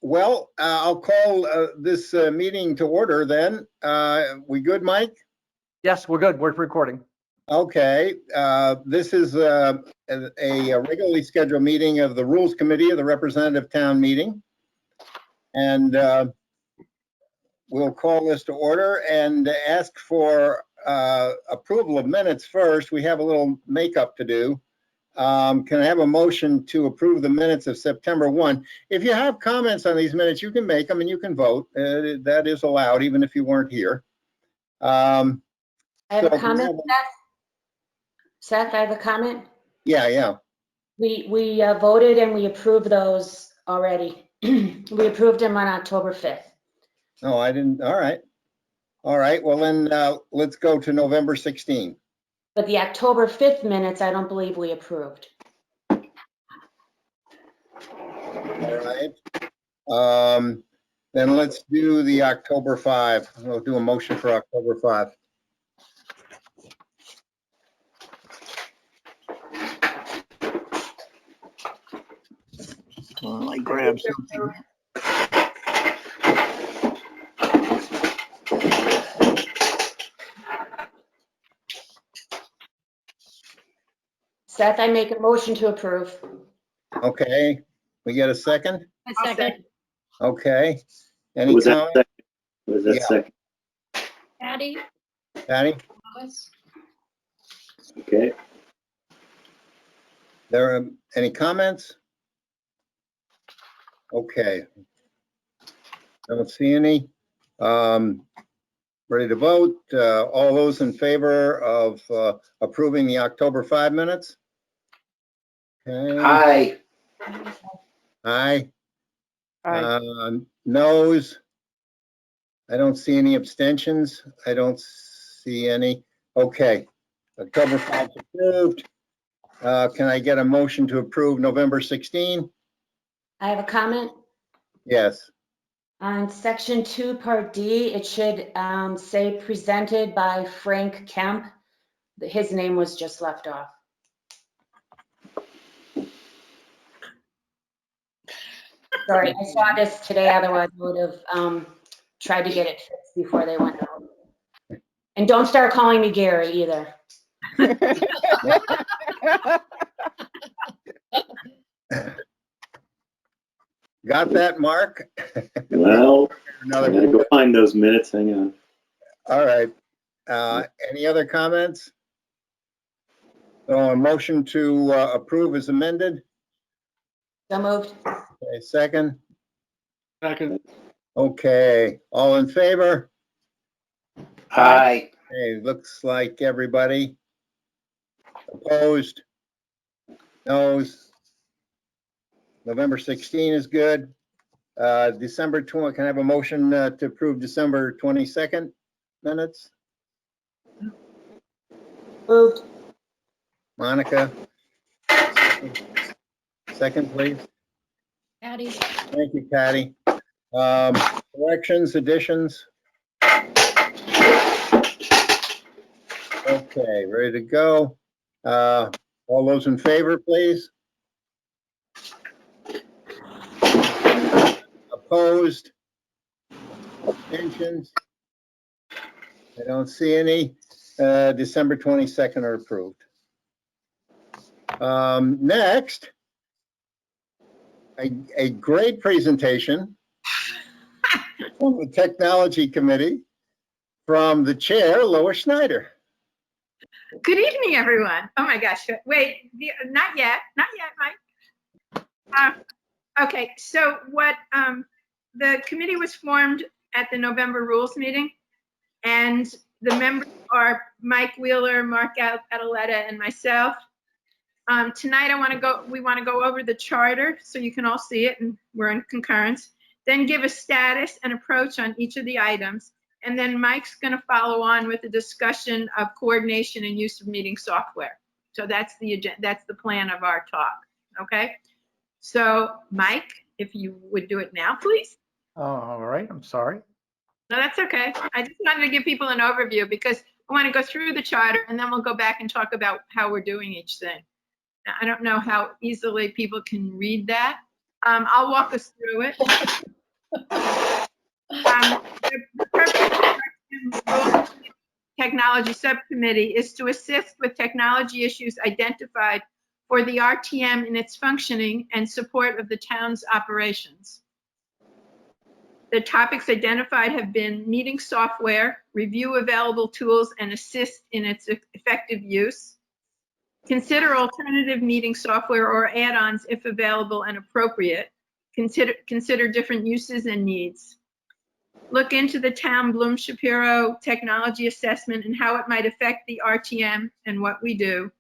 Well, I'll call this meeting to order then. We good, Mike? Yes, we're good. We're recording. Okay. This is a regularly scheduled meeting of the Rules Committee of the Representative Town Meeting. And we'll call this to order and ask for approval of minutes first. We have a little makeup to do. Can I have a motion to approve the minutes of September 1? If you have comments on these minutes, you can make them and you can vote. That is allowed, even if you weren't here. I have a comment, Seth, I have a comment. Yeah. We voted and we approved those already. We approved them on October 5th. No, I didn't. All right. Well, then let's go to November 16. But the October 5th minutes, I don't believe we approved. All right. Then let's do the October 5. We'll do a motion for October 5. Well, I grabbed something. Seth, I make a motion to approve. Okay. We get a second? A second. Okay. Any Was that comment? second? Was that Yeah. second? Patty? Okay. There are any comments? Okay. Don't see any. Ready to vote? All those in favor of approving the October 5 minutes? Okay. Aye. Aye. Noes? I don't see any abstentions. I don't see any. Okay. October 5 approved. Can I get a motion to approve November 16? I have a comment. Yes. On section 2, part D, it should say presented by Frank Kemp. His name was just left off. Sorry, I saw this today, otherwise I would have tried to get it fixed before they went out. And don't start calling me Gary either. Got that, Mark? Well, I Another gotta go find those minutes. Hang on. All right. Any other comments? So a motion to approve is amended. So moved. Okay, second. Second. Okay, all in favor? Aye. Okay, looks like everybody. Opposed? Noes? November 16 is good. December 20, can I have a motion to approve December 22nd minutes? Moved. Monica? Second, please. Patty. Thank you, Patty. Corrections, additions? Okay, ready to go. All those in favor, please? Opposed? Abstentions? I don't see any. December 22nd are approved. Next, a great presentation from the Technology Committee from the chair, Lois Schneider. Good evening, everyone. Oh my gosh, wait, not yet, Mike. Okay, so what the committee was formed at the November Rules meeting, and the members are Mike Wheeler, Mark Ataletta, and myself. Tonight we want to go over the charter so you can all see it, and we're in concurrence. Then give a status and approach on each of the items. And then Mike's going to follow on with a discussion of coordination and use of meeting software. So that's the agenda, that's the plan of our talk. Okay. So Mike, if you would do it now, please. Oh, all right. I'm sorry. No, that's okay. I just wanted to give people an overview because I want to go through the charter and then we'll go back and talk about how we're doing each thing. I don't know how easily people can read that. I'll walk us through it. Technology Subcommittee is to assist with technology issues identified for the RTM in its functioning and support of the town's operations. The topics identified have been meeting software, review available tools and assist in its effective use, consider alternative meeting software or add-ons if available and appropriate, consider different uses and needs, look into the town Bloom Shapiro technology assessment and how it might affect the RTM and what we do,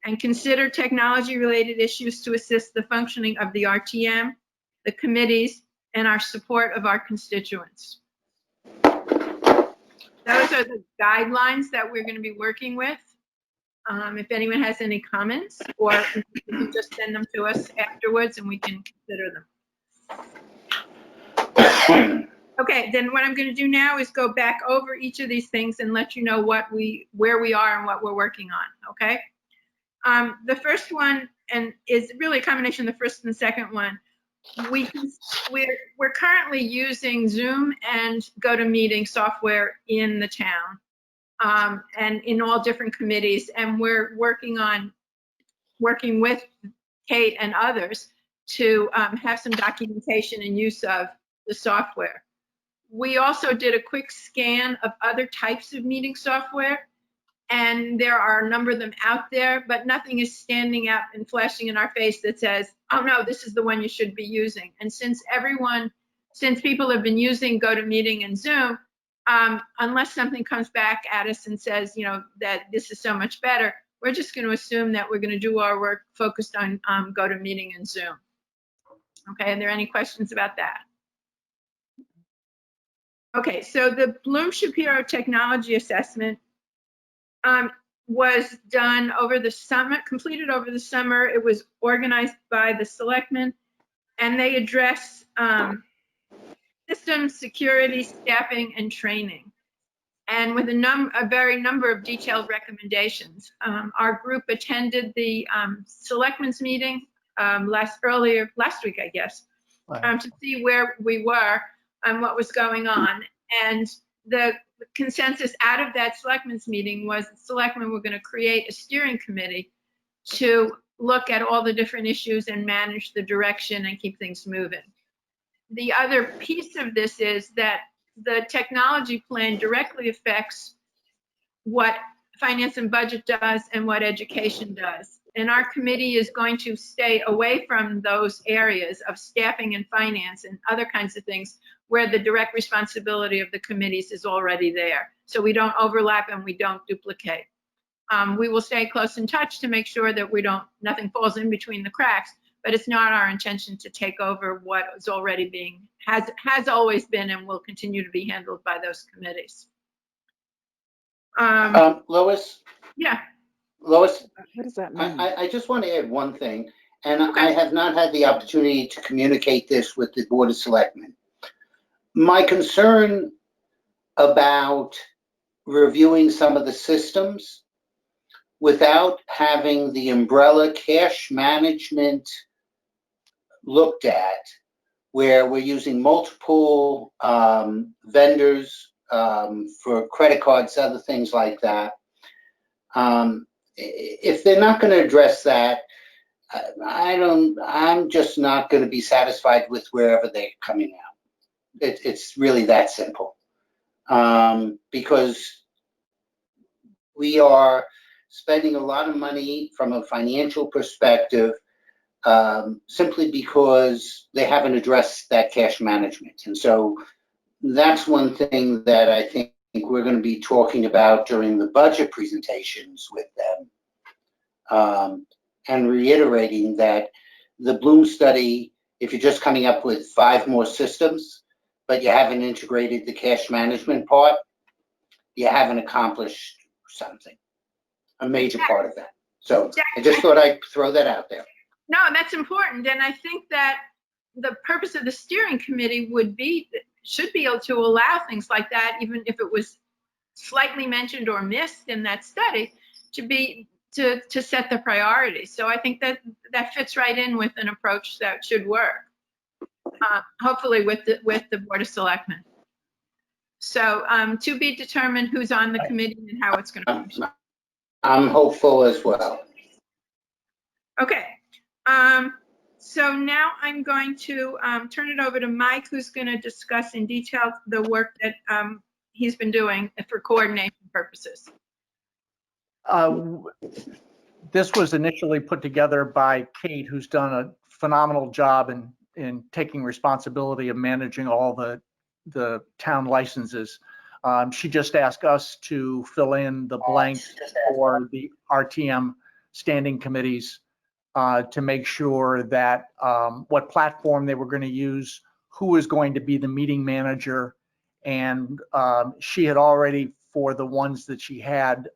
and consider technology-related issues to assist the functioning of the RTM, the committees, and our support of our constituents. Those are the guidelines that we're going to be working with. If anyone has any comments, or you can just send them to us afterwards and we can consider them. Okay, then what I'm going to do now is go back over each of these things and let you know where we are and what we're working on, okay? The first one, and is really a combination of the first and the second one, we're currently using Zoom and GoToMeeting software in the town, and in all different committees, and we're working with Kate and others to have some documentation and use of the software. We also did a quick scan of other types of meeting software, and there are a number of them out there, but nothing is standing out and flashing in our face that says, oh no, this is the one you should be using. And since people have been using GoToMeeting and Zoom, unless something comes back at us and says, you know, that this is so much better, we're just going to assume that we're going to do our work focused on GoToMeeting and Zoom. Okay, are there any questions about that? Okay, so the Bloom Shapiro Technology Assessment was done over the summer, completed over the summer. It was organized by the selectmen, and they address systems, security, staffing, and training, and with a very number of detailed recommendations. Our group attended the selectmen's meeting last week, I guess, to see where we were and what was going on. And the consensus out of that selectmen's meeting was the selectmen were going to create a steering committee to look at all the different issues and manage the direction and keep things moving. The other piece of this is that the technology plan directly affects what finance and budget does and what education does. And our committee is going to stay away from those areas of staffing and finance and other kinds of things where the direct responsibility of the committees is already there. So we don't overlap and we don't duplicate. We will stay close in touch to make sure that nothing falls in between the cracks, but it's not our intention to take over what is already has always been and will continue to be handled by those committees. Lois? Yeah. Lois, What does that mean? I just want to add one thing, and Okay. I have not had the opportunity to communicate this with the Board of Selectmen. My concern about reviewing some of the systems without having the umbrella cash management looked at, where we're using multiple vendors for credit cards, other things like that. If they're not going to address that, I'm just not going to be satisfied with wherever they're coming out. It's really that simple. Because we are spending a lot of money from a financial perspective simply because they haven't addressed that cash management. And so that's one thing that I think we're going to be talking about during the budget presentations with them, and reiterating that the Bloom study, if you're just coming up with 5 more systems, but you haven't integrated the cash management part, you haven't accomplished something, a major part of that. So I just thought I'd throw that out there. No, that's important. And I think that the purpose of the steering committee should be able to allow things like that, even if it was slightly mentioned or missed in that study, to set the priorities. So I think that fits right in with an approach that should work, hopefully with the Board of Selectmen. So to be determined who's on the committee and how it's going to function. I'm hopeful as well. Okay. So now I'm going to turn it over to Mike, who's going to discuss in detail the work that he's been doing for coordination purposes. This was initially put together by Kate, who's done a phenomenal job in taking responsibility of managing all the town licenses. She just asked us to fill in the blanks for the RTM standing committees to make sure that what platform they were going to use, who is going to be the meeting manager. And she had already, for the ones that she had,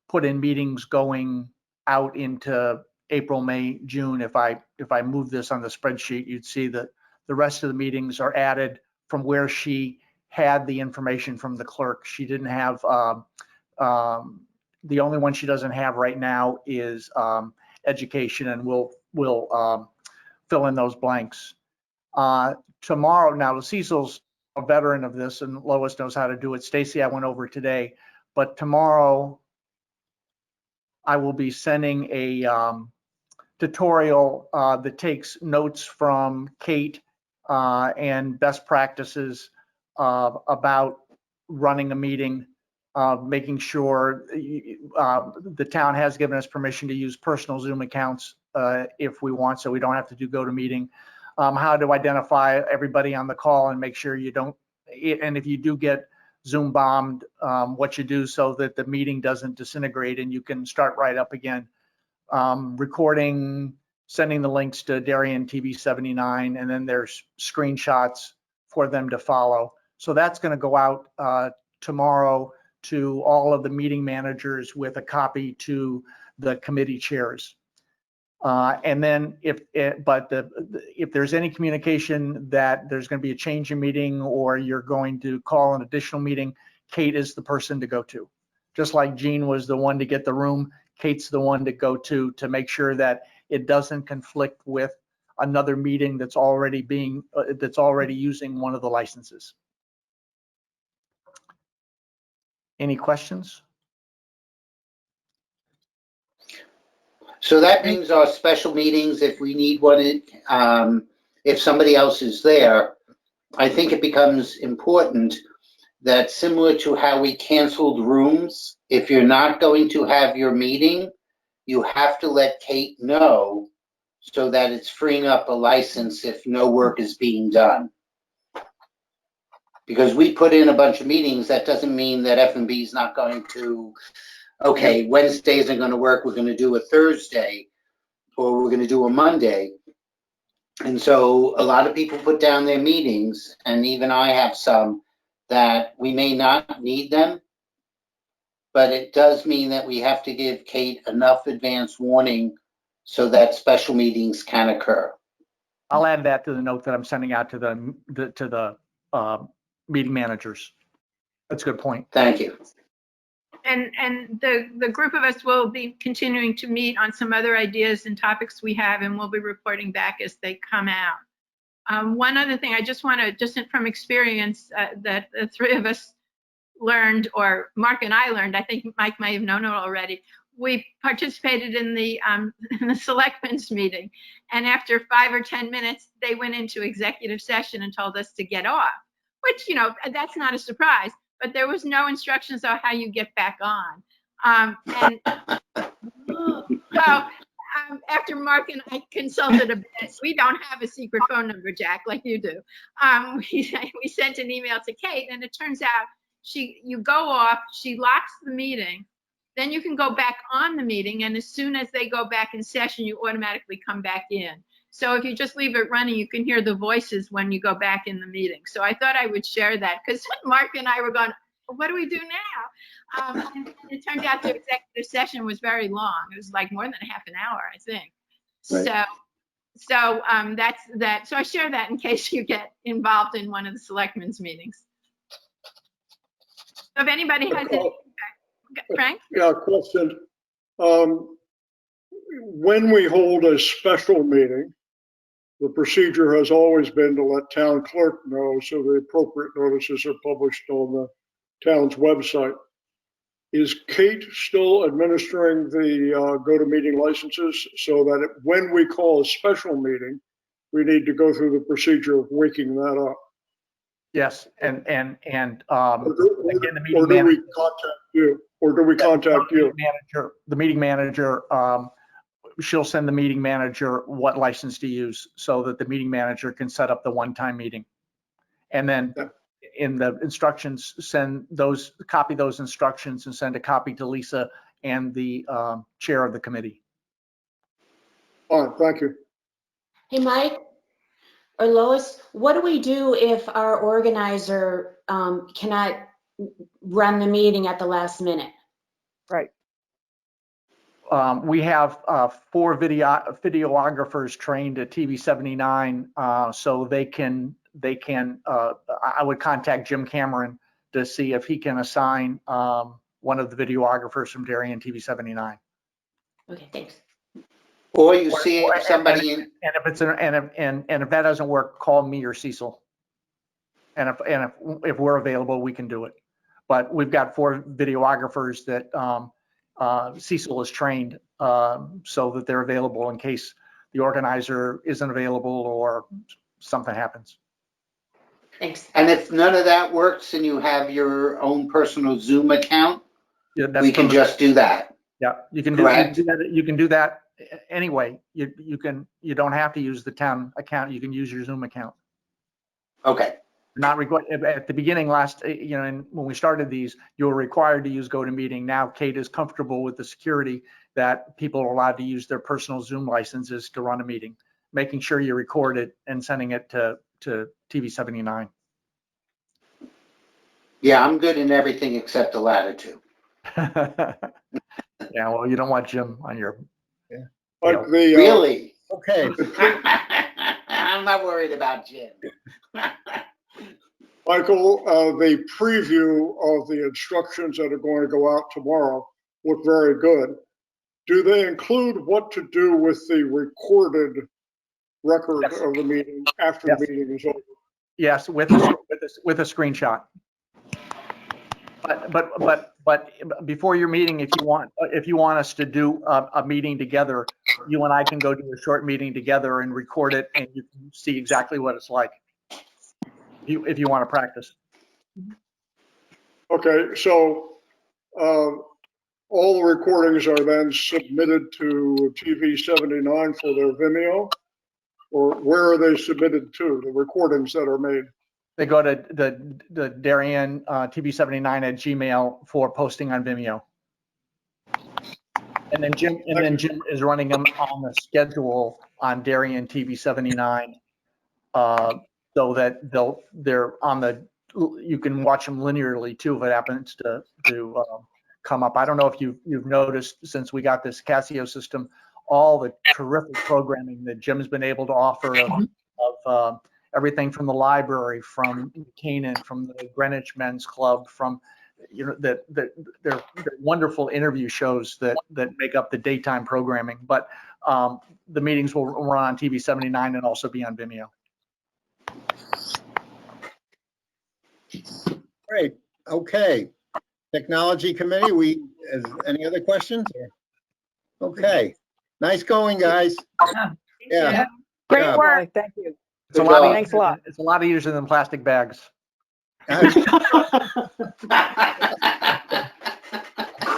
put in meetings going out into April, May, June. If I move this on the spreadsheet, you'd see that the rest of the meetings are added from where she had the information from the clerk. She didn't have, the only one she doesn't have right now is education, and we'll fill in those blanks. Tomorrow, now Cecil's a veteran of this and Lois knows how to do it. Stacy, I went over today, but tomorrow I will be sending a tutorial that takes notes from Kate and best practices about running a meeting, making sure the town has given us permission to use personal Zoom accounts if we want, so we don't have to do GoToMeeting. How to identify everybody on the call and make sure you don't, and if you do get Zoom bombed, what you do so that the meeting doesn't disintegrate and you can start right up again. Recording, sending the links to Darien TV 79, and then there's screenshots for them to follow. So that's going to go out tomorrow to all of the meeting managers with a copy to the committee chairs. And then if there's any communication that there's going to be a change in meeting or you're going to call an additional meeting, Kate is the person to go to. Just like Jean was the one to get the room, Kate's the one to go to make sure that it doesn't conflict with another meeting that's already using one of the licenses. Any questions? So that means our special meetings, if we need one, if somebody else is there, I think it becomes important that, similar to how we canceled rooms, if you're not going to have your meeting, you have to let Kate know so that it's freeing up a license if no work is being done. Because we put in a bunch of meetings, that doesn't mean that F&B is not going to, okay, Wednesday isn't going to work, we're going to do a Thursday, or we're going to do a Monday. And so a lot of people put down their meetings, and even I have some, that we may not need them, but it does mean that we have to give Kate enough advance warning so that special meetings can occur. I'll add that to the note that I'm sending out to the meeting managers. That's a good point. Thank you. And the group of us will be continuing to meet on some other ideas and topics we have, and we'll be reporting back as they come out. One other thing I just want to, just from experience, that the three of us learned, or Mark and I learned, I think Mike might have known it already. We participated in the selectmen's meeting, and after 5 or 10 minutes, they went into executive session and told us to get off, which, you know, that's not a surprise, but there was no instructions on how you get back on. After Mark and I consulted a bit, we don't have a secret phone number, Jack, like you do. We sent an email to Kate, and it turns out you go off, she locks the meeting, then you can go back on the meeting, and as soon as they go back in session, you automatically come back in. So if you just leave it running, you can hear the voices when you go back in the meeting. So I thought I would share that, because Mark and I were going, what do we do now? And it turned out the executive session was very long. It was like more than a half an hour, I think. Right. So that's that. So I share that in case you get involved in one of the selectmen's meetings. So if anybody has any feedback, Frank? Yeah, question. When we hold a special meeting, The procedure has always been to let town clerk know, so the appropriate notices are published on the town's website. Is Kate still administering the go-to-meeting licenses so that when we call a special meeting, we need to go through the procedure of waking that up? Yes, and Or again, the do meeting we contact you? Or do we contact you? the meeting manager, she'll send the meeting manager what license to use so that the meeting manager can set up the one-time meeting. And then Yeah. in the instructions, copy those instructions and send a copy to Lisa and the chair of the committee. Fine, thank you. Hey, Mike or Lois, what do we do if our organizer cannot run the meeting at the last minute? Right. We have 4 videographers trained at TV 79, so they can. I would contact Jim Cameron to see if he can assign one of the videographers from Darien TV 79. Okay, thanks. Or you see if somebody in, And if it's and if that doesn't work, call me or Cecil. And if we're available, we can do it. But we've got 4 videographers that Cecil is trained so that they're available in case the organizer isn't available or something happens. Thanks. and if none of that works and you have your own personal Zoom account, Yeah, we can just do that. Yeah, you can Correct. do that. You can do that anyway. You don't have to use the town account. You can use your Zoom account. Okay, Not required at the beginning and when we started these, you were required to use GoToMeeting. Now Kate is comfortable with the security that people are allowed to use their personal Zoom licenses to run a meeting, making sure you record it and sending it to TV 79. yeah, I'm good in everything except the latter two. Yeah, well, you don't want Jim on your. Like the, Really? Okay, I'm not worried about Jim. Michael, the preview of the instructions that are going to go out tomorrow look very good. Do they include what to do with the recorded record Yes. of the meeting after Yes. the meeting is over? Yes, with a screenshot. But before your meeting, if you want us to do a meeting together, you and I can go do a short meeting together and record it, and you can see exactly what it's like. If you want to practice. Okay, so all the recordings are then submitted to TV 79 for their Vimeo? Or where are they submitted to, the recordings that are made? They go to the Darien TV 79 at Gmail for posting on Vimeo. And then Jim is running them on the schedule on Darien TV 79, so that they're on the. You can watch them linearly too if it happens to come up. I don't know if you've noticed since we got this Casio system, all the terrific programming that Jim's been able to offer of everything from the library, from Canaan, from the Greenwich Men's Club, from they're wonderful interview shows that make up the daytime programming. But the meetings will run on TV 79 and also be on Vimeo. great. Okay. Technology Committee, any other questions? Okay. Nice going, guys. Yeah. Great Yeah. work. Thank you. It's a Good lot. job. Thanks a lot. It's a lot easier than plastic bags.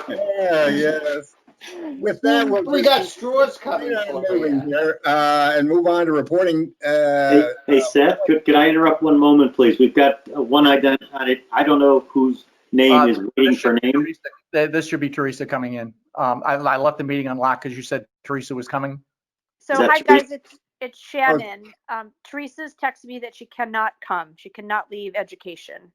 Yeah, yes. With that, We got straws coming right on for moving you. here, and move on to reporting. Hey, Seth, could I interrupt one moment, please? We've got one identified. I don't know whose name is waiting for name. This should be Teresa coming in. I left the meeting unlocked because you said Teresa was coming. So Is that hi Teresa? guys, it's Shannon. Teresa's texted me that she cannot come. She cannot leave education.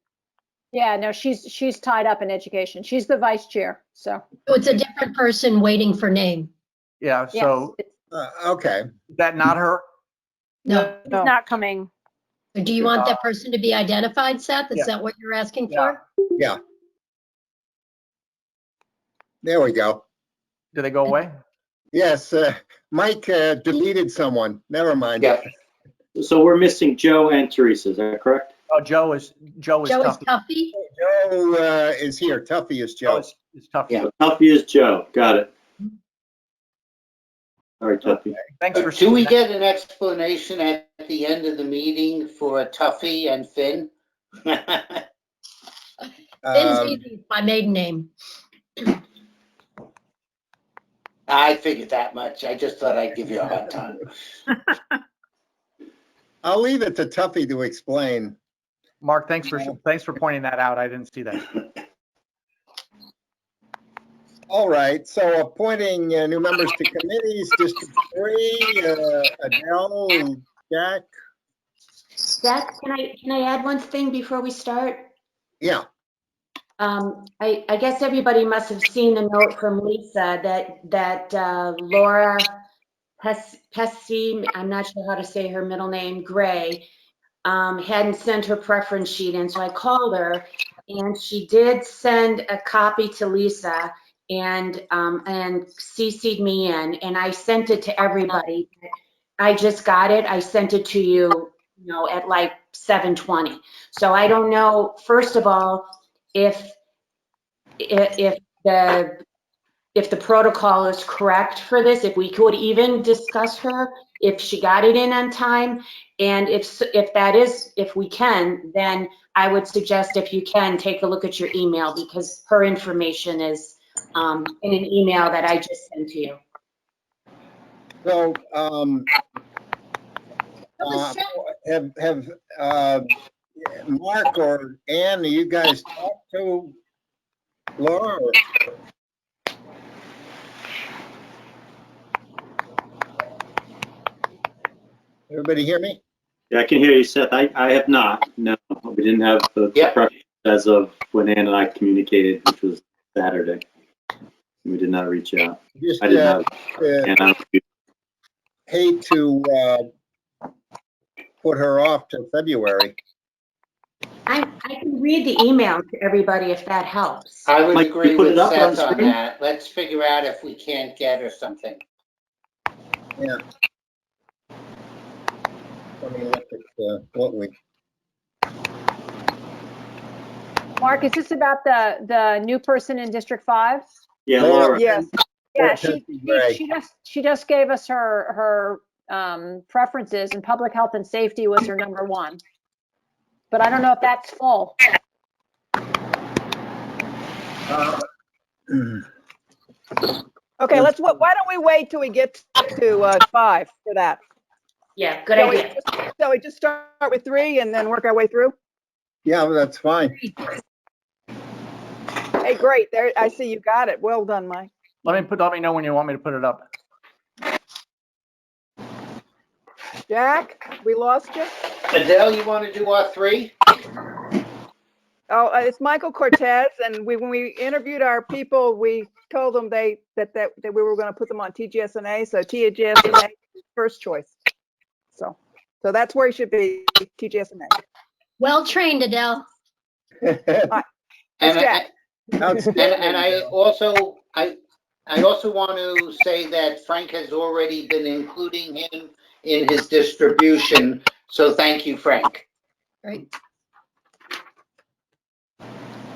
Yeah, no, she's tied up in education. She's the vice chair, so. So it's a different person waiting for name. Yeah. yes, So it's- Okay. is that not her? No. She's not coming. Do you want that person to be identified, Seth? Is Yeah. that what you're asking Yeah. for? There we go. Did they go away? Yes, Mike deleted someone. Never mind. Yeah, So we're missing Joe and Teresa, is that correct? Oh, Joe is Joe is tough. Tuffy. Joe is here. Tuffy is Joe Joe. is tough. Yeah. So Tuffy is Joe, got it. All right, Tuffy. Thanks for. Do we get an explanation at the end of the meeting for Tuffy and Finn? Finn's Um, easy, it's my maiden name. I figured that much. I just thought I'd give you a hard time. I'll leave it to Tuffy to explain. Mark, thanks for pointing that out. I didn't see that. All right, so appointing new members to committees, District 3, Adele, Jack. Zach, can I add one thing before we start? Yeah, I guess everybody must have seen the note from Lisa that Laura Pesci, I'm not sure how to say her middle name, Gray, hadn't sent her preference sheet in. So I called her and she did send a copy to Lisa and CC'd me in, and I sent it to everybody. I just got it. I sent it to you, at like 7:20. So I don't know, first of all, if the protocol is correct for this, if we could even discuss her, if she got it in on time, and if we can, then I would suggest, if you can, take a look at your email, because her information is in an email that I just sent to you. so have Mark or Ann, you guys talked to Laura? Everybody hear me? Yeah, I can hear you, Seth. I have not. No, we didn't have the Yeah. preference as of when Ann and I communicated, which was Saturday. We did not reach out. Just I did not. And I don't- hate to put her off to February. I can read the email to everybody if that helps. I would Mike, agree you put with it up on Seth on screen? that. Let's figure out if we can't get her something. Yeah. Let me look at what we. Mark, is this about the new person in District 5? Yeah, Laura. Laura. Yes. Yeah, Gray. she just gave us her preferences, and public health and safety was her number 1. But I don't know if that's full. Okay, why don't we wait till we get to 5 for that? Yeah, good So we idea. just start with 3 and then work our way through? Yeah, that's fine. Hey, great, there, I see you got it. Well done, Mike. Let me know when you want me to put it up. Jack, we lost you? Adele, you want to do our 3? Oh, it's Michael Cortez, and when we interviewed our people, we told them that we were going to put them on TGSNA, so TGSNA is first choice. So that's where he should be, TGSNA. Well trained, Adele. That's Jack. And I also want to say that Frank has already been including him in his distribution. So thank you, Frank. Great.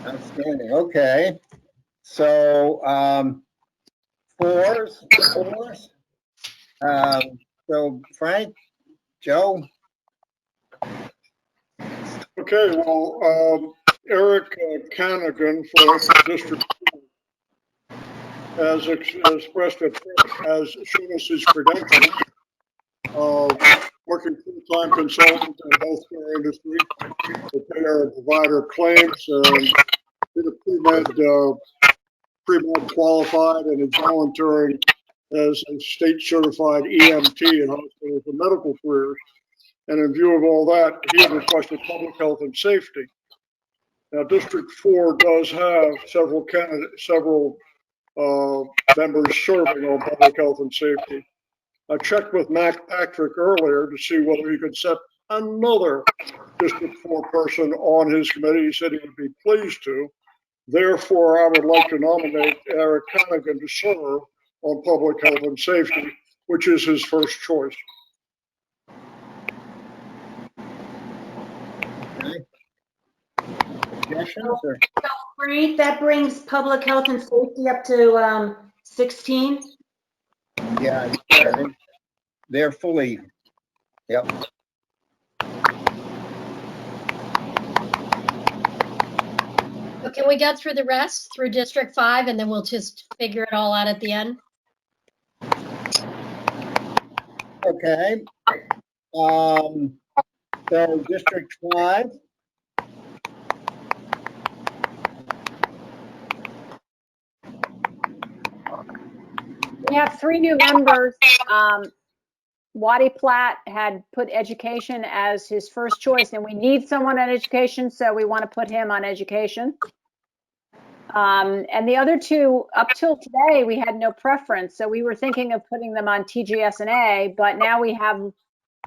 Outstanding. Okay. So, fours. So Frank, Joe. Okay, well, Eric Canagan for District 2 has expressed has shown us his credentials. Working full-time consultant in the healthcare industry, prepare and provider claims, did a pre-med qualified, and is volunteering as a state certified EMT in hospitals and medical careers. And in view of all that, he had requested public health and safety. Now, District 4 does have several members serving on public health and safety. I checked with Mac Patrick earlier to see whether he could set another District 4 person on his committee. He said he would be pleased to. Therefore, I would like to nominate Eric Canagan to serve on public health and safety, which is his first choice. suggestions or? Frank, that brings public health and safety up to 16. Yeah, they're fully, yep. So can we get through the rest, through District 5, and then we'll just figure it all out at the end? Okay. So District 5. We have 3 new members. Waddy Platt had put education as his first choice, and we need someone on education, so we want to put him on education. And the other 2, up till today, we had no preference, so we were thinking of putting them on TGS&A, but now we have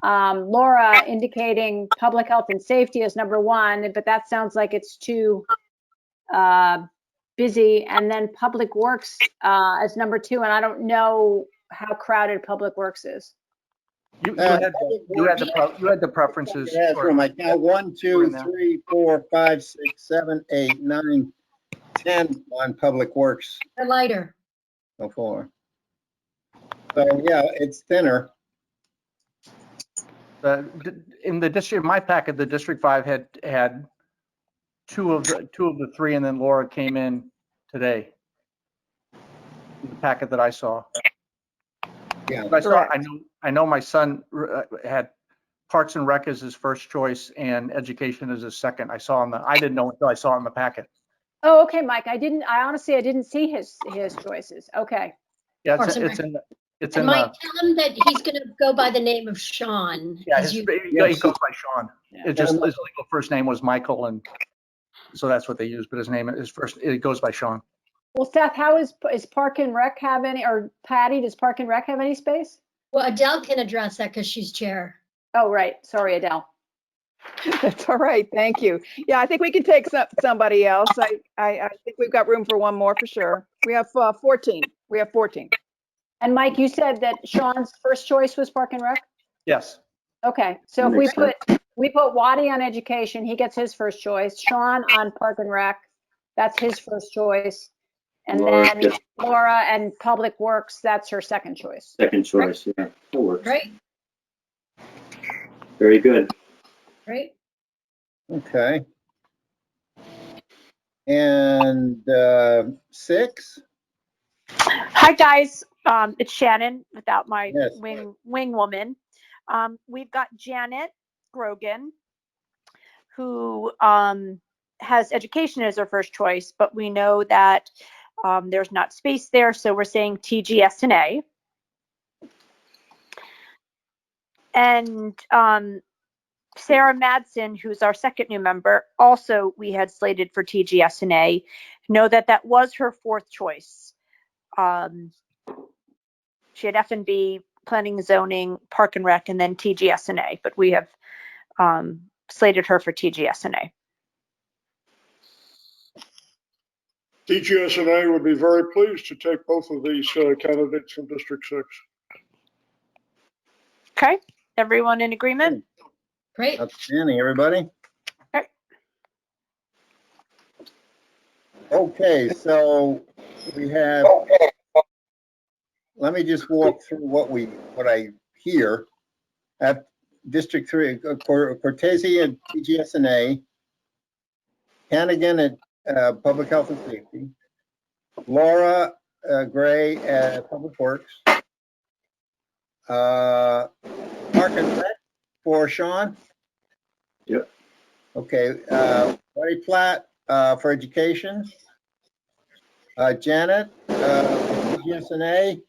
Laura indicating public health and safety as number 1, but that sounds like it's too busy, and then public works as number 2, and I don't know how crowded public works is. You had the preferences. It has for- room. I count 1, 2, in there. 3, 4, 5, 6, 7, 8, 9, 10 on Public Works Or lighter? before. So yeah, it's thinner. In the district, my packet, the District 5 had two of the 3, and then Laura came in today. The packet that I saw. Yeah. But I know my son had Parks and Rec as his first choice and Education as his second. I didn't know until I saw it in the packet. Oh, okay, Mike. I honestly didn't see his choices. Okay. Yeah, Parks and it's Rec. in the. It's And in Mike, the. tell him that he's going to go by the name of Sean. Yeah, as he Yes. goes by Sean. It just his legal first name was Michael, and so that's what they use. But it goes by Sean. Well, Seth, how is Park and Rec have any, or Patty, does Park and Rec have any space? Well, Adele can address that because she's chair. Oh, right. Sorry, Adele. That's all right. Thank you. Yeah, I think we can take somebody else. I think we've got room for one more for sure. We have 14. We have 14. And Mike, you said that Sean's first choice was Park and Rec? Yes. Okay, so if we put Waddy on education, he gets his first choice. Sean on Park and Rec, that's his first choice. And Laura, then Laura and Public Works, that's her second choice. Second choice, yeah, that works. Great, Very good. great. Okay. And 6. Hi, guys. It's Shannon without my Yes. wing woman. We've got Janet Grogan, who has education as her first choice, but we know that there's not space there, so we're saying TGS&A. And Sarah Madsen, who's our second new member, also we had slated for TGS&A. Know that was her fourth choice. She had F&B, Planning and Zoning, Park and Rec, and then TGS&A, but we have slated her for TGS&A. TGS&A would be very pleased to take both of these candidates from District 6. Okay, everyone in agreement? Great. Outstanding, everybody. Okay. Okay, so we have, let me just walk through what I hear. At District 3, Cortese at TGS&A, Hannigan at Public Health and Safety, Laura Gray at Public Works, Park and Rec for Sean. Yep. Okay, Waddy Platt for Education, Janet TGS&A,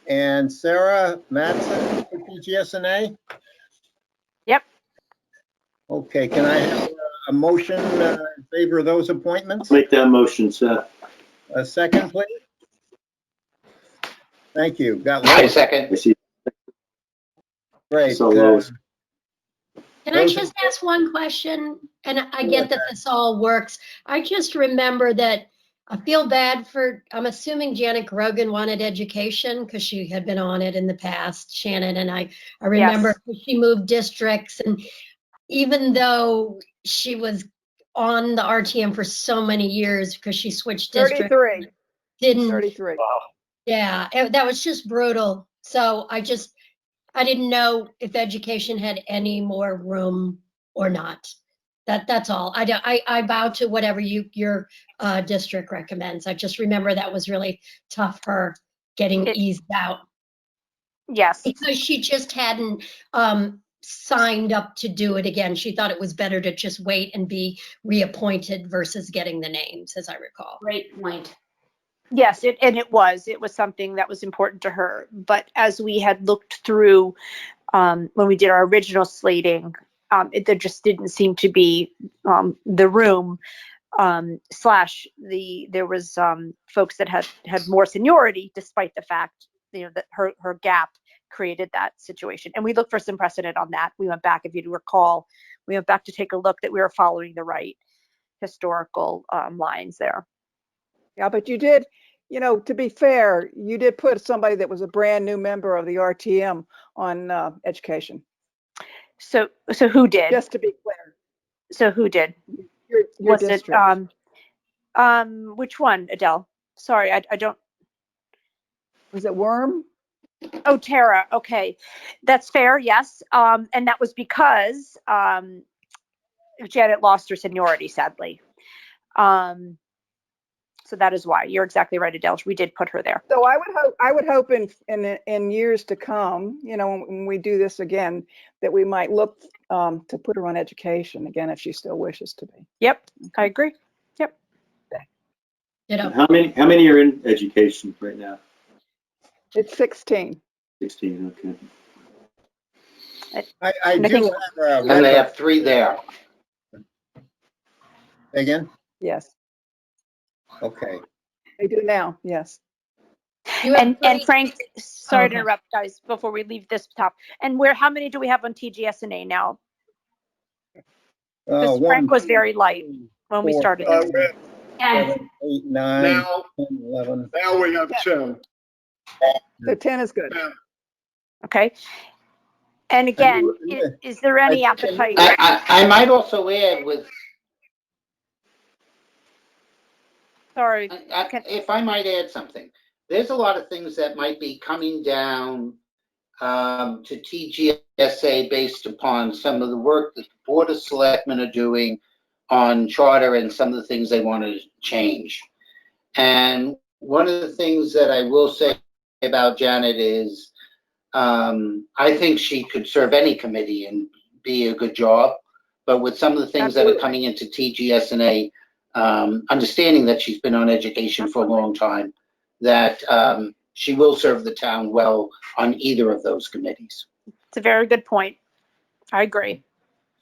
and Sarah Madsen for TGS&A. Yep. Okay, can I have a motion in favor of those appointments? Make that motion, Seth. A second, please. Thank you. Got I Lois. second. I see. Great. So Lois. Can I just ask one question? And I get that this all works. I just remember that I feel bad I'm assuming Janet Grogan wanted education because she had been on it in the past, Shannon, and I remember she moved districts, and even though she was on the RTM for so many years because she switched districts. 33, Didn't, 33. yeah, that was just brutal. So I didn't know if education had any more room or not. That's all. I bow to whatever your district recommends. I just remember that was really tough, her getting eased out. Yes. Because she just hadn't signed up to do it again. She thought it was better to just wait and be reappointed versus getting the names, as I recall. Great point. Yes, it was something that was important to her. But as we had looked through when we did our original slating, there just didn't seem to be the room. There was folks that had more seniority, despite the fact that her gap created that situation. And we looked for some precedent on that. We went back, if you recall, we went back to take a look that we were following the right historical lines there. Yeah, but you did, to be fair, you did put somebody that was a brand new member of the RTM on education. So who did? Just to be clear. So who did? Your Was district. it which one, Adele? Sorry, I don't. Was it Worm? Oh, Tara. Okay, that's fair. Yes, and that was because Janet lost her seniority, sadly. So that is why. You're exactly right, Adele. We did put her there. So I would hope in years to come, when we do this again, that we might look to put her on education again if she still wishes to be. Yep, I agree. Yep. How many are in education right now? It's 16. 16, okay. I do think- have a And they have 3 there. again. Yes, Okay. they do now. Yes. You have Frank, sorry to Okay. interrupt, guys, before we leave this top. And how many do we have on TGSNA now? Because Frank was very light when we started. Uh, this. we have- And 7, 8, 9, Now, 10, 11. now we have 10. The 10 is good. Okay. And again, is there any appetite? I might also add with, Sorry. if I might add something, there's a lot of things that might be coming down to TGSA based upon some of the work that the Board of Selectmen are doing on charter and some of the things they want to change. And one of the things that I will say about Janet is I think she could serve any committee and be a good job. But with some of the things that are coming into TGSNA, understanding that she's been on education for a long time, that she will serve the town well on either of those committees. It's a very good point. I agree.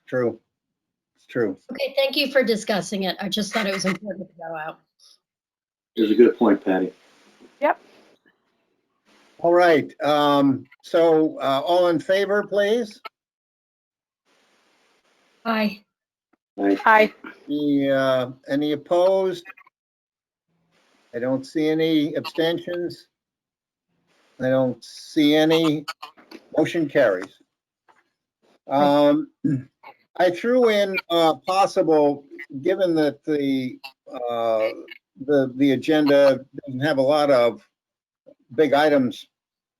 True. It's true. Okay, thank you for discussing it. I just thought it was important to go out. It was a good point, Patty. Yep. All right. So all in favor, please? Aye. Aye. Any opposed? I don't see any abstentions. I don't see any. Motion carries. I threw in possible, given that the agenda doesn't have a lot of big items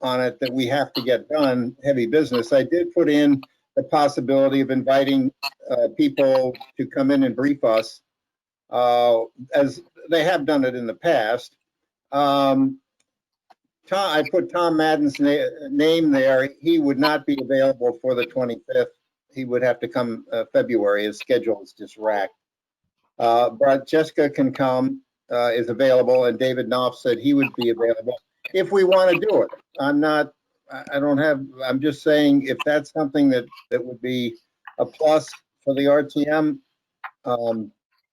on it that we have to get done, heavy business. I did put in the possibility of inviting people to come in and brief us, as they have done it in the past. I put Tom Madden's name there. He would not be available for the 25th. He would have to come February. His schedule is just racked. But Jessica can come, is available, and David Knopf said he would be available if we want to do it. I'm just saying if that's something that would be a plus for the RTM,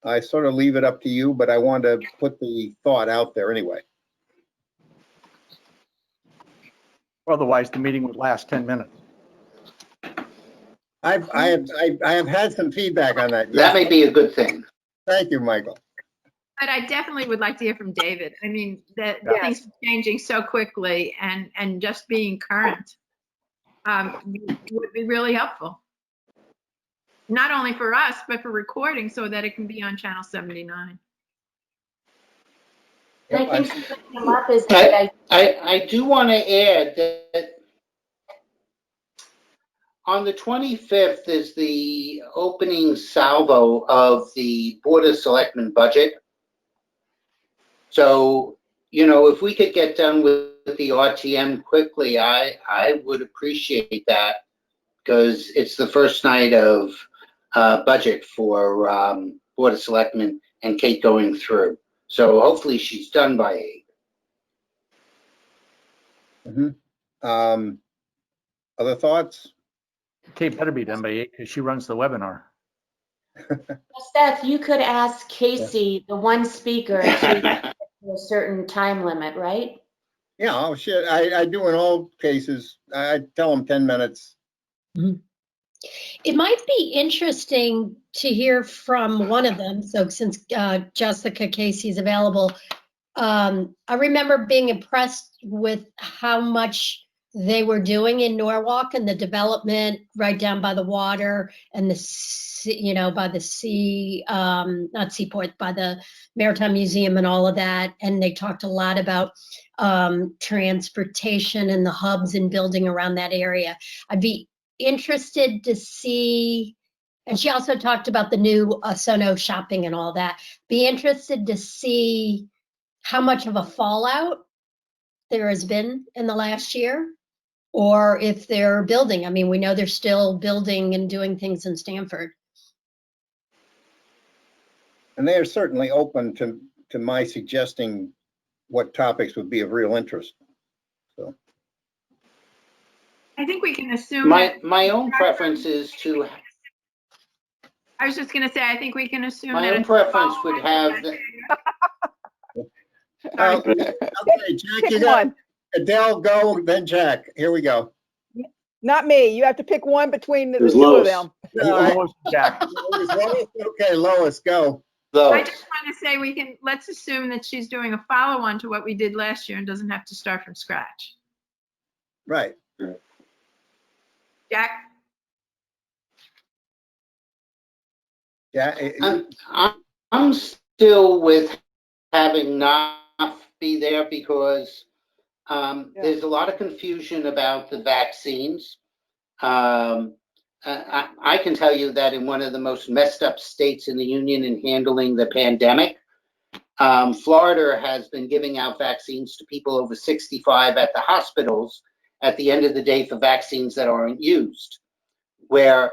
I sort of leave it up to you, but I want to put the thought out there anyway. Otherwise, the meeting would last 10 minutes. I have had some feedback on that. That may be a good thing. Thank you, Michael. But I definitely would like to hear from David. I mean, Yes. things are changing so quickly, and just being current would be really helpful. not only for us, but for recording so that it can be on Channel 79. And I Yep, think something come up is that I do want to add that on the 25th is the opening salvo of the Board of Selectmen budget. So, you know, if we could get done with the RTM quickly, I would appreciate that, because it's the first night of budget for Board of Selectmen and Kate going through. So hopefully she's done by 8. Other thoughts? Kate better be done by 8 because she runs the webinar. Seth, you could ask Casey, the one speaker, to a certain time limit, right? Yeah, oh shit, I do in all cases. I tell them 10 minutes. It might be interesting to hear from one of them. So since Jessica Casey is available, I remember being impressed with how much they were doing in Norwalk and the development right down by the water and the sea, you know, by the sea, not seaport, by the Maritime Museum and all of that. And they talked a lot about transportation and the hubs and building around that area. I'd be interested to see, and she also talked about the new Sono shopping and all that. Be interested to see how much of a fallout there has been in the last year, or if they're building. I mean, we know they're still building and doing things in Stamford. And they are certainly open to my suggesting what topics would be of real interest. So I think we can assume My own preference is to, I was just going to say, I think we can assume my that. own preference would have, okay, Jack, Pick you got one. Adele, go, then Jack. Here we go. Not me. You have to pick one between the There's two of Lois. them. Lois, Jack. Okay, Lois, go. I Lois. just want to say let's assume that she's doing a follow-on to what we did last year and doesn't have to start from scratch. Right. Jack? Yeah. I'm still with having not be there because there's a lot of confusion about the vaccines. I can tell you that in one of the most messed up states in the union in handling the pandemic, Florida has been giving out vaccines to people over 65 at the hospitals at the end of the day for vaccines that aren't used, where,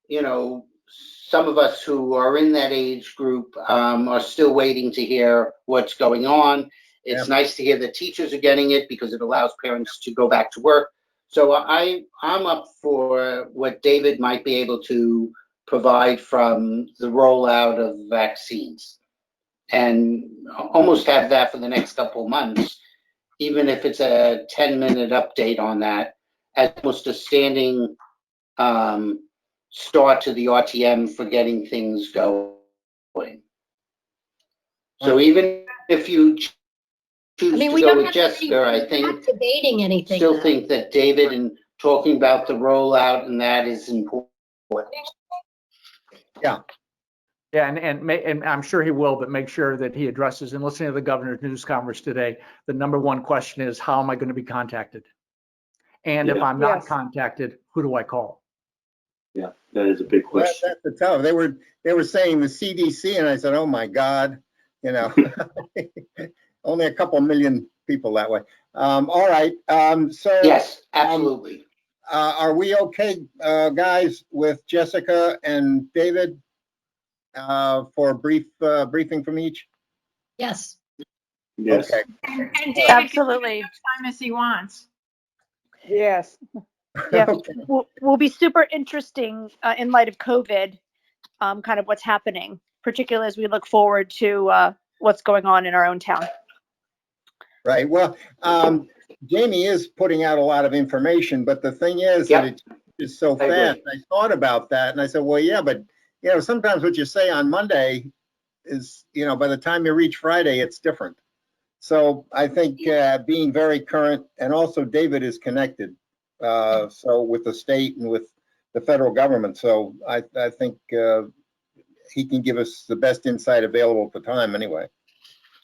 you know, some of us who are in that age group are still waiting to hear what's going on. It's nice to hear that teachers are getting it because it allows parents to go back to work. So I'm up for what David might be able to provide from the rollout of vaccines, and almost have that for the next couple of months, even if it's a 10-minute update on that, as almost a standing start to the RTM for getting things going. So even if you choose to we go don't with have Jessica, I we're think, not debating anything. still though. think that David and talking about the rollout and that is important. Yeah, and I'm sure he will, but make sure that he addresses, and listening to the governor's news conference today, the number one question is, how am I going to be contacted? And if I'm not Yes. contacted, who do I call? Yeah, that is a big question. That's the tough. They were saying the CDC, and I said, oh my God, you know, only a couple million people that way. All right. So Yes, absolutely. Are we okay, guys, with Jessica and David for a brief briefing from each? Yes. Yes. Okay. And David Absolutely. can take as much time as he wants. Yes. Yeah. Okay. Will be super interesting in light of COVID, kind of what's happening, particularly as we look forward to what's going on in our own town. Right. Well, Jamie is putting out a lot of information, but the thing is Yep. that it is so I agree. fast. I thought about that and I said, well, yeah, but you know, sometimes what you say on Monday is, you know, by the time you reach Friday, it's different. So I think being very current, and also David is connected. So with the state and with the federal government. So I think he can give us the best insight available at the time anyway.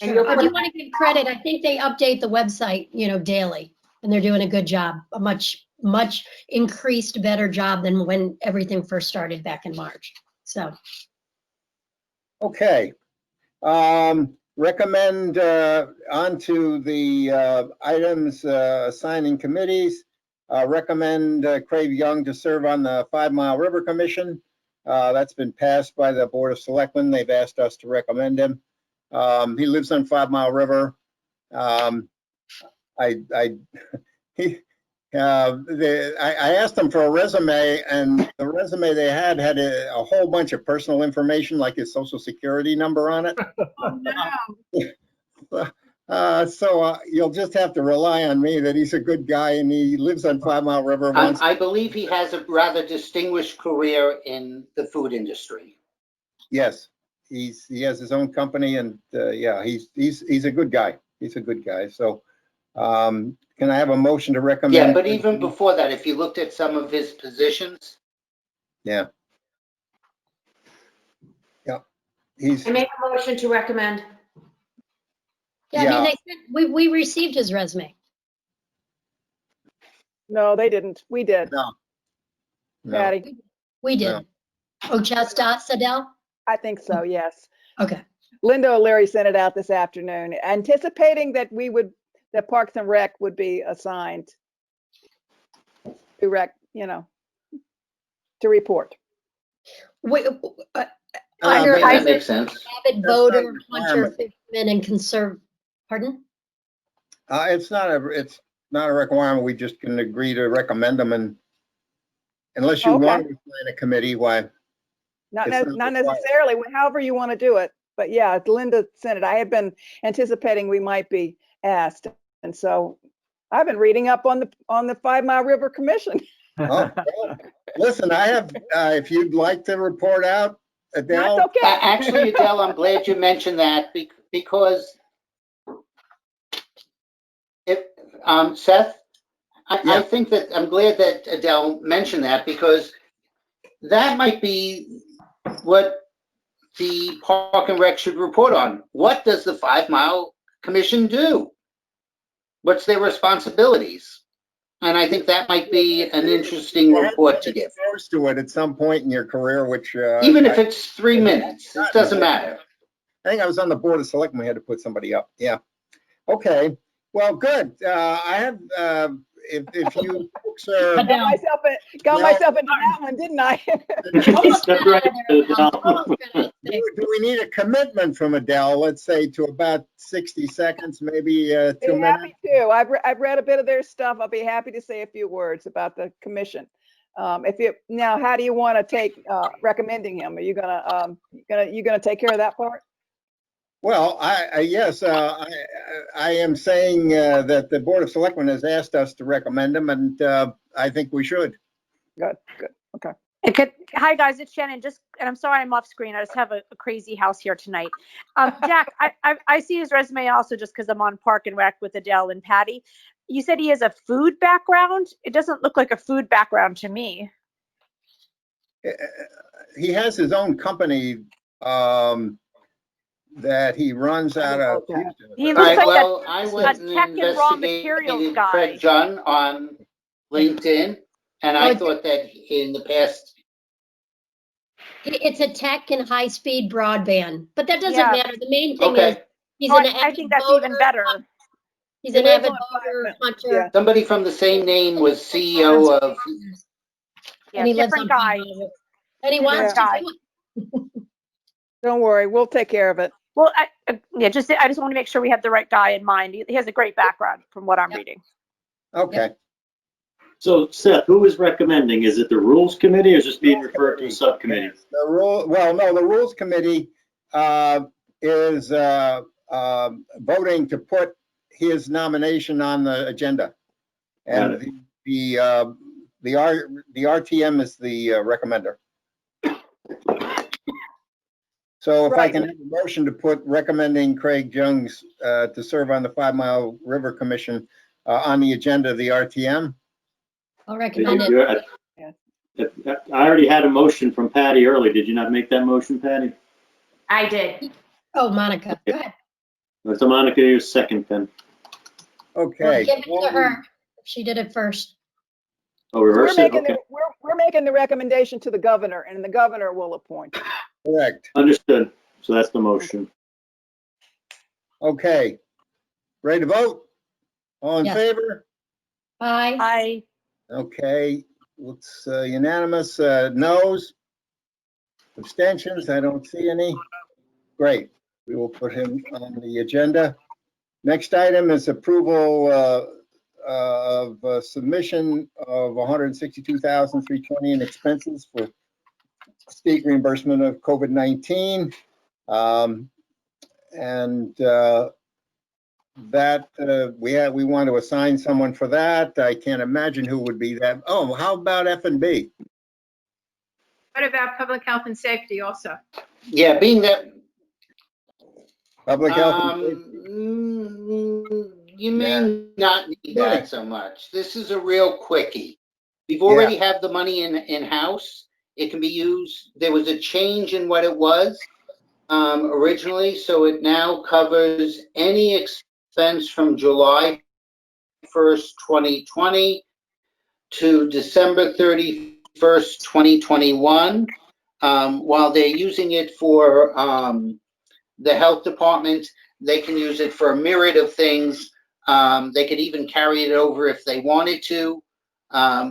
And you'll I do put- want to give credit. I think they update the website, daily, and they're doing a good job, a much increased, better job than when everything first started back in March. So, Okay. Recommend on to the items assigning committees. Recommend Craig Young to serve on the 5 Mile River Commission. That's been passed by the Board of Selectmen. They've asked us to recommend him. He lives on 5 Mile River. I asked them for a resume, and the resume they had a whole bunch of personal information, like his social security number on it. Oh, no. So you'll just have to rely on me that he's a good guy and he lives on 5 Mile River. I believe he has a rather distinguished career in the food industry. Yes, he has his own company, and yeah, he's a good guy. He's a good guy. So can I have a motion to recommend? Yeah, but even before that, if you looked at some of his positions. Yeah. Yeah. He's. I make a motion to recommend. yeah, I mean, we received his resume. No, they didn't. We did. No. Patty, We did. No. Oh, Sadell? I think so, yes. Okay. Linda O'Leary sent it out this afternoon, anticipating that that Parks and Rec would be assigned to to report. Wait, Yeah, under that Isaac, makes sense. avid That's voter, not a hunter, requirement. fisherman, and conserve, pardon? It's not a requirement. We just can agree to recommend them, and unless you Okay. want to assign a committee, why? Not It's not required. necessarily, however you want to do it. But yeah, Linda sent it. I had been anticipating we might be asked. And so I've been reading up on the 5 Mile River Commission. Oh, well, listen, I have, if you'd like to report out, Adele. That's okay. Actually, Adele, I'm glad you mentioned that because Seth, I Yeah. think that I'm glad that Adele mentioned that because that might be what the Park and Rec should report on. What does the 5 Mile Commission do? What's their responsibilities? And I think that might be an interesting report to give. Exposed to it at some point in your career, which Even if it's 3 minutes, it doesn't matter. I think I was on the Board of Selectmen. We had to put somebody up. Yeah. Okay. Well, good. I have, if you folks are. Got myself into that one, didn't I? That's right, Adele. Do we need a commitment from Adele, let's say to about 60 seconds, maybe 2 Be minutes? happy to. I've read a bit of their stuff. I'll be happy to say a few words about the commission. Now, how do you want to take recommending him? Are you gonna take care of that part? Well, yes, I am saying that the Board of Selectmen has asked us to recommend him, and I think we should. Good. Okay. Hi guys, it's Shannon. And I'm sorry I'm off screen. I just have a crazy house here tonight. Jack, I see his resume also just because I'm on Park and Rec with Adele and Patty. You said he has a food background. It doesn't look like a food background to me. He has his own company that he runs out of Okay. Houston. He All looks right, like well, I went and tech and raw materials investigated guy. Craig John on LinkedIn, and I thought that in the past, It's a tech and high-speed broadband, but that doesn't Yeah. matter. The main thing Okay. is he's Oh, an I avid think that's voter. even better. He's He an lives avid on voter, 5 hunter. Yeah. somebody from the same name was CEO of, Yeah, And he lives different on guy. Pine. And he wants Different to guy. do it. Don't worry, we'll take care of it. Well, I just want to make sure we have the right guy in mind. He has a great background from what I'm reading. Okay. So Seth, who is recommending? Is it the Rules Committee or is this being referred to a subcommittee? The Rules Committee is voting to put his nomination on the agenda. Got And the RTM is the recommender. So if I Right. can have a motion to put recommending Craig Youngs to serve on the 5 Mile River Commission on the agenda of the RTM. I'll recommend it. I already had a motion from Patty early. Did you not make that motion, Patty? I did. Oh, Monica, go ahead. So Monica, your second then. Okay. Give it to her. She did it first. Oh, reverse it? Okay, We're making the recommendation to the governor, and the governor will appoint. Correct. understood. So that's the motion. Okay. Ready to vote? All in Yes. favor? Aye. I, Okay, it's unanimous. Noes? Abstentions? I don't see any. Great. We will put him on the agenda. Next item is approval of submission of $162,320 in expenses for state reimbursement of COVID-19. And that we want to assign someone for that. I can't imagine who would be that. Oh, how about F&B? What about public health and safety also? Yeah, being that, Public health. you may not need that so much. This is a real quickie. We've already have the money in-house. It can be used. There was a change in what it was originally, so it now covers any expense from July 1st, 2020 to December 31st, 2021. While they're using it for the health department, they can use it for a myriad of things. They could even carry it over if they wanted to.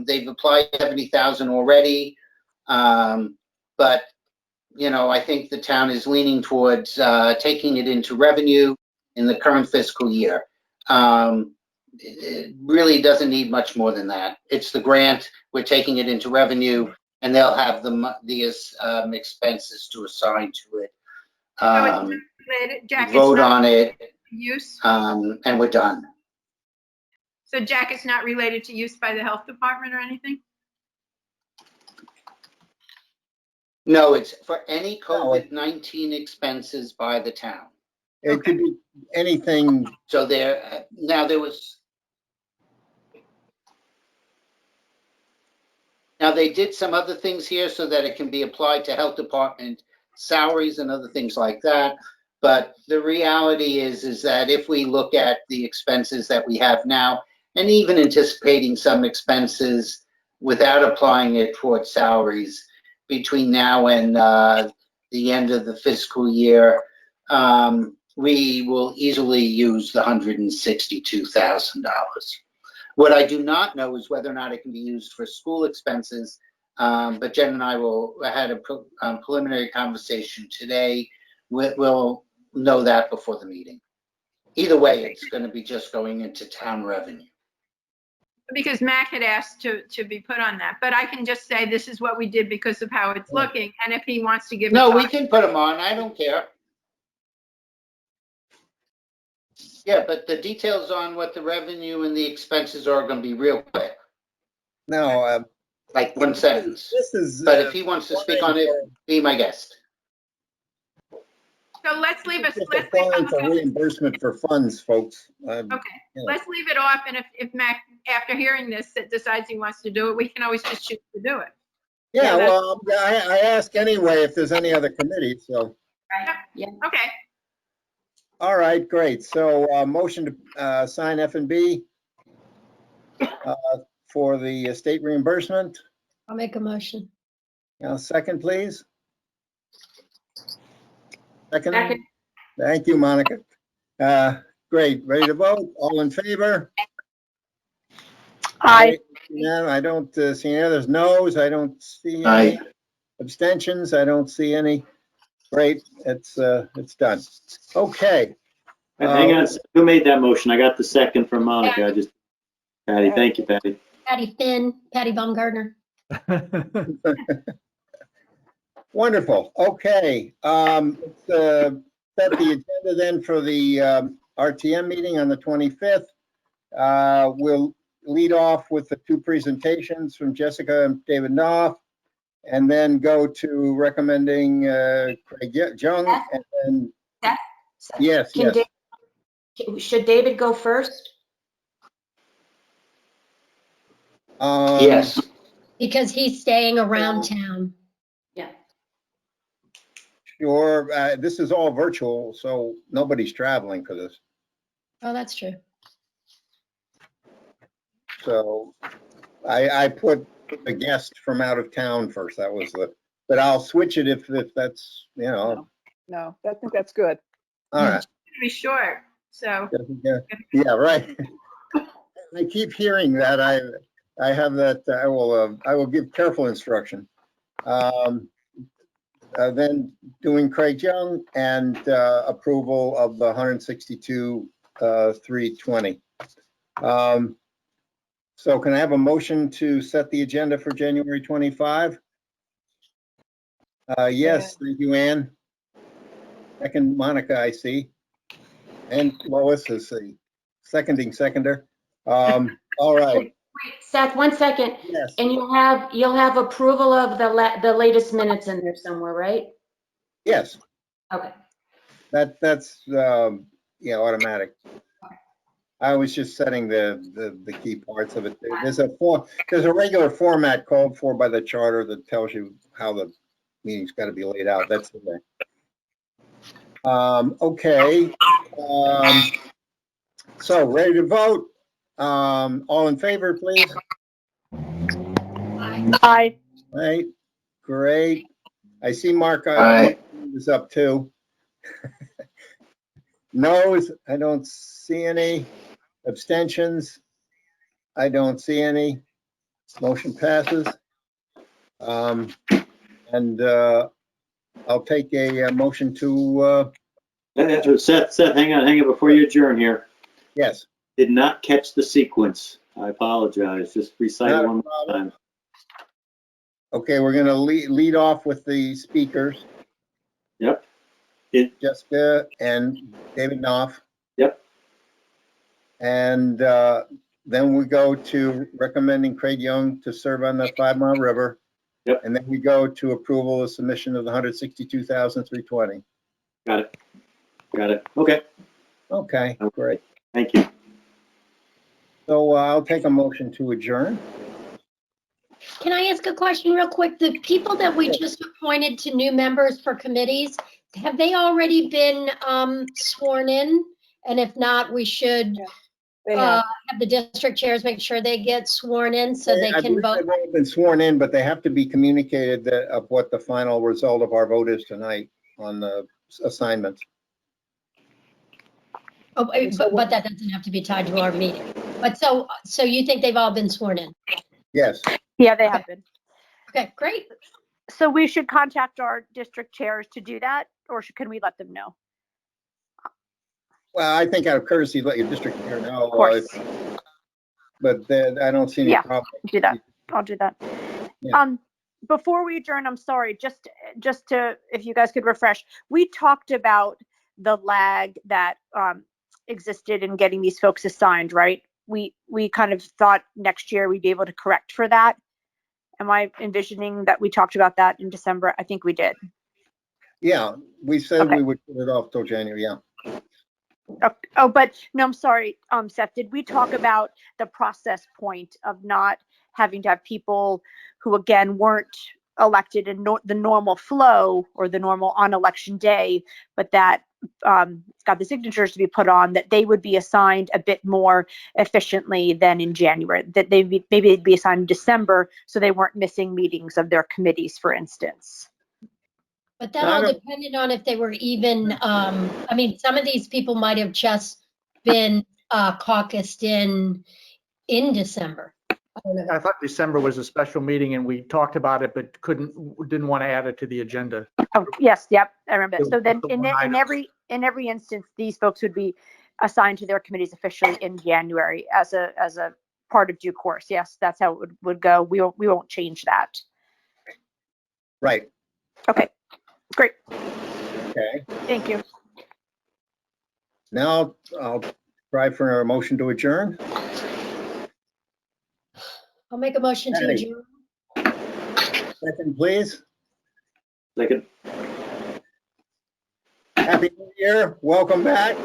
They've applied 70,000 already. But, you know, I think the town is leaning towards taking it into revenue in the current fiscal year. It really doesn't need much more than that. It's the grant, we're taking it into revenue, and they'll have the expenses to assign to it. So it's not related, Jack, it's Vote not on it, use? and we're done. So Jack, it's not related to use by the health department or anything? No, it's for any COVID-19 expenses by the town. It could be anything. So there, now they did some other things here so that it can be applied to health department salaries and other things like that. But the reality is that if we look at the expenses that we have now, and even anticipating some expenses without applying it towards salaries between now and the end of the fiscal year, we will easily use the $162,000. What I do not know is whether or not it can be used for school expenses, but Jen and I had a preliminary conversation today. We'll know that before the meeting. Either way, it's going to be just going into town revenue. Because Mac had asked to be put on that, but I can just say this is what we did because of how it's looking, and if he wants to give it. No, we can put them on, I don't care. Yeah, but the details on what the revenue and the expenses are going to be real quick. No, like one sentence. This is. But if he wants to speak on it, be my guest. So let's leave it. Just applying for reimbursement for funds, folks. Okay, let's leave it off, and if Mac, after hearing this, decides he wants to do it, we can always just choose to do it. Yeah, well, I ask anyway if there's any other committee, so. Right. Yeah. Okay. All right, great. So motion to sign F&B for the state reimbursement. I'll make a motion. Second, please. Second. Second. Thank you, Monica. Great. Ready to vote? All in favor? I, No, I don't see any others. No's. I don't see any. Aye. Abstentions. I don't see any. Great. It's done. Okay. Hang on, who made that motion? I got the second from Monica. Patty, thank you, Patty. Patty Finn, Patty Baumgartner. Wonderful. Okay. Let's set the agenda then for the RTM meeting on the 25th. We'll lead off with the two presentations from Jessica and David Knopf, and then go to recommending Craig Jung, and then yes. Should David go first? Yes. Because he's staying around town. Yeah. Sure, this is all virtual, so nobody's traveling for this. Oh, that's true. So I put a guest from out of town first. That was but I'll switch it if that's, No, I think that's good. all right. To be short, so. Yeah, right. I keep hearing that. I have that. I will give careful instruction. Then doing Craig Young and approval of the 162,320. So can I have a motion to set the agenda for January 25? Yes, thank you, Ann. Second, Monica, I see. And Lois is the seconder. All right. Wait, Seth, 1 second. Yes. And you'll have approval of the latest minutes in there somewhere, right? Yes. Okay. That's automatic. I was just setting the key parts of it. There's a regular format called for by the charter that tells you how the meeting's got to be laid out. That's the way. Okay. So ready to vote? All in favor, please? Aye. Right. Great. I see Mark Aye. is up too. Noes, I don't see any. Abstentions, I don't see any. Motion passes. And I'll take a motion to, Seth, hang on before you adjourn here. yes. Did not catch the sequence. I apologize. Just recite Not it a one more problem. time. Okay, we're gonna lead off with the speakers. Yep. Jessica and David Knopf. Yep. And then we go to recommending Craig Young to serve on the 5 Mile River. Yep. And then we go to approval of submission of the 162,320. Got it. Okay. Okay, great. Thank you. So I'll take a motion to adjourn. Can I ask a question real quick? The people that we just appointed to new members for committees, have they already been sworn in? And if not, we should They have. have the district chairs make sure they get sworn in so they I can believe vote. they've all been sworn in, but they have to be communicated of what the final result of our vote is tonight on the assignments. Oh, but that doesn't have to be tied to our meeting. But so you think they've all been sworn in? Yes. Yeah, they have been. Okay, great. So we should contact our district chairs to do that, or can we let them know? Well, I think out of courtesy, let your district chair know. Of course. But I don't see any Yeah. problem. Do that. I'll do that. Yeah. Before we adjourn, I'm sorry, just to, if you guys could refresh, we talked about the lag that existed in getting these folks assigned, right? We kind of thought next year we'd be able to correct for that. Am I envisioning that we talked about that in December? I think we did. Yeah, we said Okay. we would put it off till January, yeah. Oh, but no, I'm sorry, Seth, did we talk about the process point of not having to have people who, again, weren't elected in the normal flow or the normal on election day, but that got the signatures to be put on, that they would be assigned a bit more efficiently than in January, that maybe they'd be assigned in December so they weren't missing meetings of their committees, for instance? But that all depended on if they were even, I mean, some of these people might have just been caucused in December. I don't know. I thought December was a special meeting and we talked about it, but didn't want to add it to the agenda. Oh, yes, yep, I remember that. The- So then the in one item. every instance, these folks would be assigned to their committees officially in January as a part of due course. Yes, that's how it would go. We won't change that. Right, Okay, great. okay. Thank you. Now I'll try for a motion to adjourn. I'll make a motion to Patty. adjourn. Second, please. Second. Happy New Year, welcome back.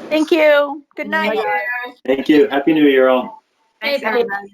Thank you. Good night. Good night. Thank you. Happy New Year, all. Thanks, Hey, everybody.